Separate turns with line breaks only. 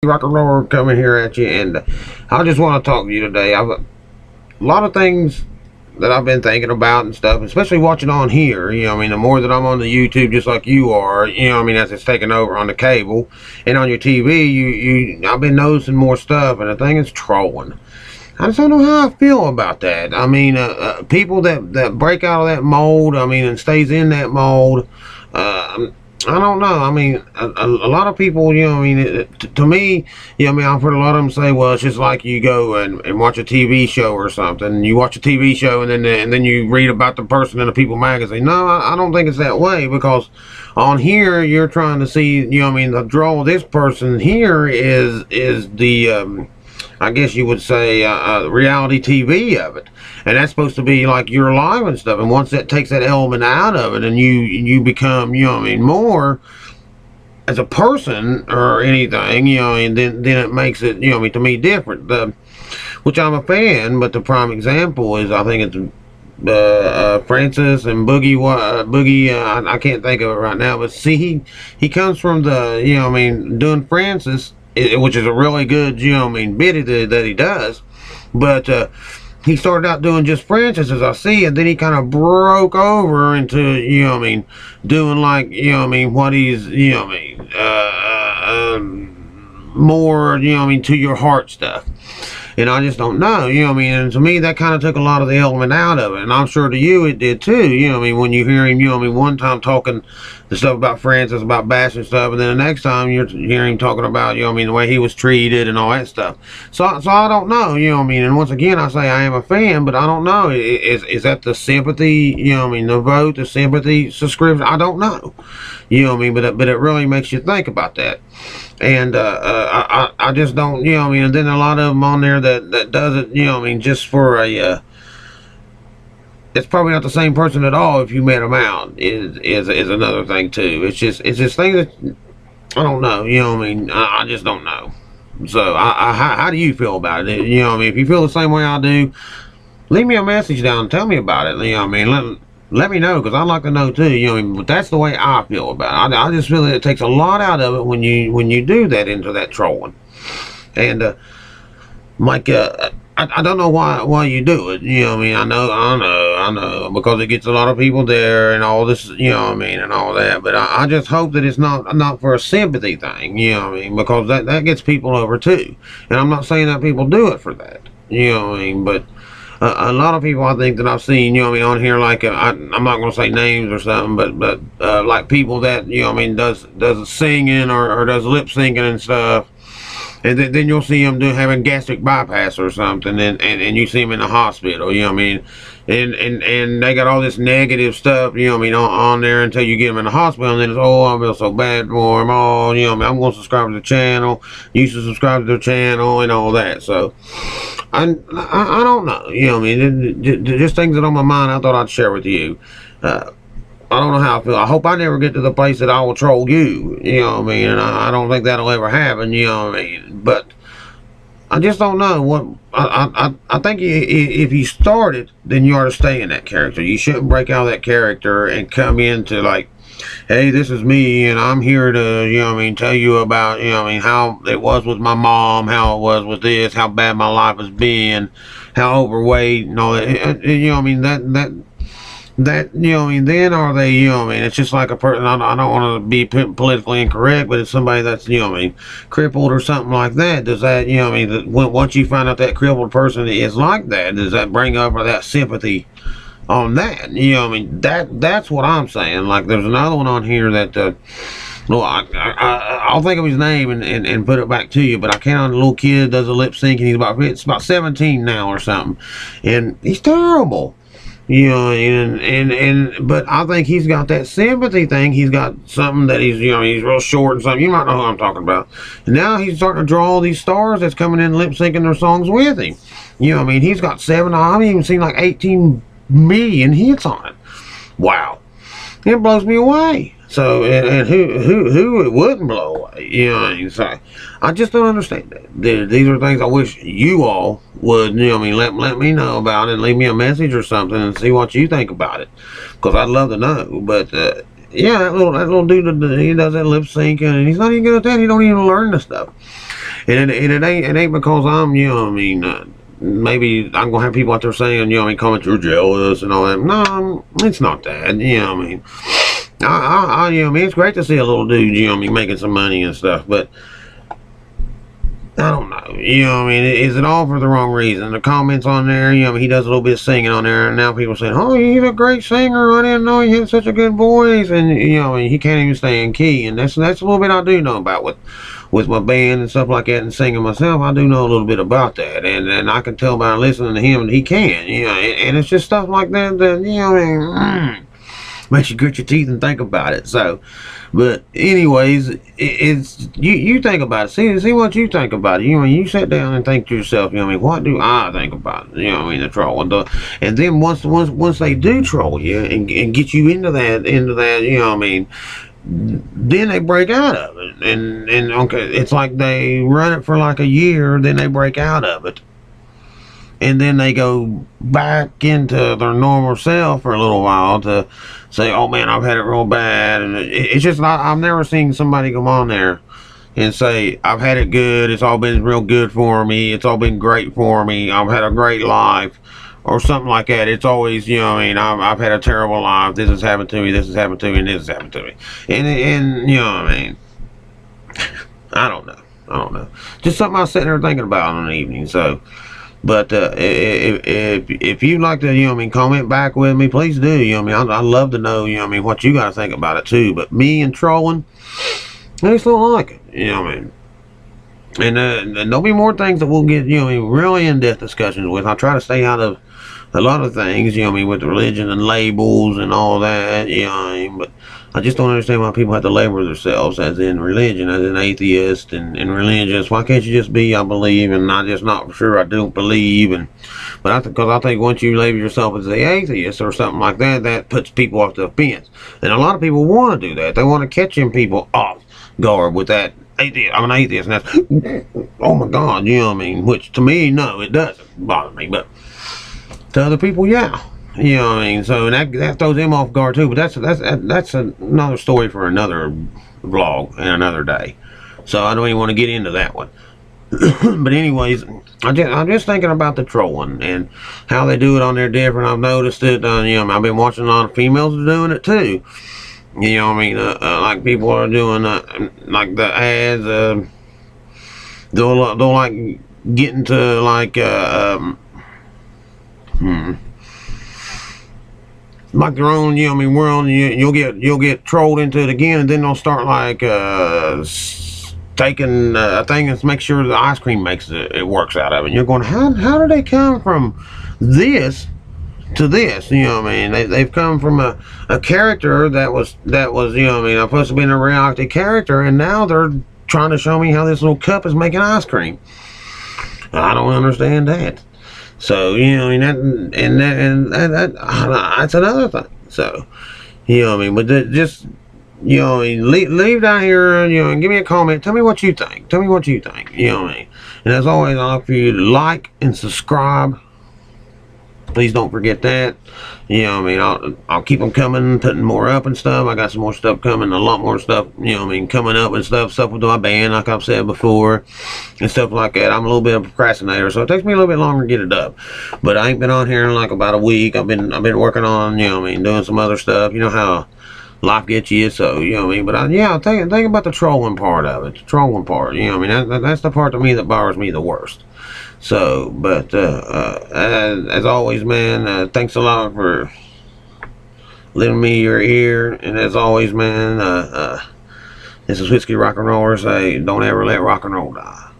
Rock and Roll coming here at you, and I just want to talk to you today. I've a lot of things that I've been thinking about and stuff, especially watching on here. The more that I'm on the YouTube, just like you are, as it's taking over on the cable and on your TV, I've been noticing more stuff, and the thing is trolling. I just don't know how I feel about that. People that break out of that mold, and stays in that mold. I don't know. A lot of people, to me, I've heard a lot of them say, well, it's just like you go and watch a TV show or something. You watch a TV show and then you read about the person in the People magazine. No, I don't think it's that way, because on here you're trying to see, the draw of this person here is the I guess you would say reality TV of it, and that's supposed to be like you're live and stuff. And once that takes that element out of it, and you become, more as a person or anything, and then it makes it, to me different. Which I'm a fan, but the prime example is, I think it's Francis and Boogie. I can't think of it right now, but see, he comes from the, doing Francis, which is a really good, bit that he does. But he started out doing just Francis, as I see, and then he kind of broke over into, doing like, what he's, more, to your heart stuff. And I just don't know, and to me that kind of took a lot of the element out of it, and I'm sure to you it did too, when you hear him, one time talking the stuff about Francis, about bashing stuff, and then the next time you're hearing him talking about, the way he was treated and all that stuff. So I don't know, and once again I say I am a fan, but I don't know, is that the sympathy, the vote, the sympathy subscription? I don't know, but it really makes you think about that. And I just don't, and then a lot of them on there that does it, just for a, it's probably not the same person at all if you met them out, is another thing too. It's just things that, I don't know, I just don't know. So how do you feel about it? If you feel the same way I do, leave me a message down, tell me about it. Let me know, because I'd like to know too, but that's the way I feel about it. I just feel that it takes a lot out of it when you do that, into that trolling. And Mike, I don't know why you do it, I know, because it gets a lot of people there and all this, and all that, but I just hope that it's not for a sympathy thing, because that gets people over too. And I'm not saying that people do it for that, but a lot of people I think that I've seen, on here, like, I'm not going to say names or something, but like people that, does singing or does lip syncing and stuff. And then you'll see them having gastric bypass or something, and you see them in the hospital, and they got all this negative stuff, on there until you get them in the hospital, and then it's, oh, I feel so bad for them, oh, I'm going to subscribe to the channel, you should subscribe to their channel, and all that. So I don't know, just things that are on my mind I thought I'd share with you. I don't know how I feel. I hope I never get to the place that I will troll you, and I don't think that'll ever happen, but I just don't know what, I think if you start it, then you ought to stay in that character. You shouldn't break out of that character and come into like, hey, this is me, and I'm here to, tell you about, how it was with my mom, how it was with this, how bad my life has been, how overweight and all that, then are they, it's just like a person, I don't want to be politically incorrect, but it's somebody that's, crippled or something like that. Does that, once you find out that crippled person is like that, does that bring up that sympathy on that? That's what I'm saying. Like, there's another one on here that, well, I'll think of his name and put it back to you, but I can't. A little kid does a lip sync, and it's about 17 now or something, and he's terrible. But I think he's got that sympathy thing. He's got something that he's real short and something. You might know who I'm talking about. And now he's starting to draw all these stars that's coming in lip syncing their songs with him. He's got I've even seen like 18 million hits on it. Wow, it blows me away. So, and who it wouldn't blow away, so I just don't understand that. These are things I wish you all would, let me know about it, leave me a message or something, and see what you think about it, because I'd love to know. But yeah, that little dude, he does that lip syncing, and he's not even good at that. He don't even learn the stuff. it ain't because I'm, maybe I'm gonna have people out there saying, comment you're jealous and all that. No, it's not that. It's great to see a little dude, making some money and stuff, but I don't know. Is it all for the wrong reason? The comments on there, he does a little bit of singing on there, and now people saying, "Oh, he's a great singer. I didn't know he had such a good voice," and he can't even stay in key, and that's a little bit I do know about with my band and stuff like that, and singing myself. I do know a little bit about that, and I can tell by listening to him that he can, and it's just stuff like that makes you grit your teeth and think about it. So, but anyways, it's you think about it. See what you think about it. You sit down and think to yourself. What do I think about it? The troll and then once they do troll you and get you into that, then they break out of it, and okay, it's like they run it for like a year, then they break out of it. And then they go back into their normal self for a little while to say, "Oh man, I've had it real bad." And it's just not. I've never seen somebody come on there and say, "I've had it good. It's all been real good for me. It's all been great for me. I've had a great life," or something like that. It's always, I've had a terrible life. This has happened to me. This has happened to me. And this has happened to me. And I don't know. Just something I was sitting there thinking about in the evening. So. But if you'd like to, comment back with me, please do. I'd love to know, what you guys think about it too. But me and trolling, I just don't like it. And there'll be more things that we'll get, really in-depth discussions with. I try to stay out of a lot of things, with religion and labels and all that, but I just don't understand why people have to label themselves as in religion, as an atheist and religious. Why can't you just be, I believe, and I just not for sure I don't believe, because I think once you label yourself as an atheist or something like that, that puts people off the fence. And a lot of people want to do that. They want to catch them people off guard with that. I'm an atheist, and that's, oh my God, which to me, no, it doesn't bother me, but to other people, yeah. So that throws them off guard too. But that's another story for another vlog and another day. So I don't even want to get into that one. But anyways, I'm just thinking about the trolling and how they do it on there different. I've noticed it. I've been watching a lot of females doing it too. Like people are doing like the ads. They'll like get into like like their own, world. You'll get trolled into it again, and then they'll start like taking a thing and make sure the ice cream makes it works out of it. And you're going, how did they come from this to this? They've come from a character that was supposed to be a reality character, and now they're trying to show me how this little cup is making ice cream. I don't understand that. So that's another thing. So but just leave down here and give me a comment. Tell me what you think. And as always, I'd like for you to like and subscribe. Please don't forget that. I'll keep them coming, putting more up and stuff. I got some more stuff coming, a lot more stuff, coming up and stuff with my band, like I've said before, and stuff like that. I'm a little bit of a procrastinator, so it takes me a little bit longer to get it up. But I ain't been on here in like about a week. I've been working on, doing some other stuff. You know how life gets you, so but think about the trolling part of it. The trolling part, that's the part to me that bothers me the worst. So, but as always, man, thanks a lot for lending me your ear. And as always, man, this is Whiskey Rock and Roller. Say, don't ever let rock and roll die.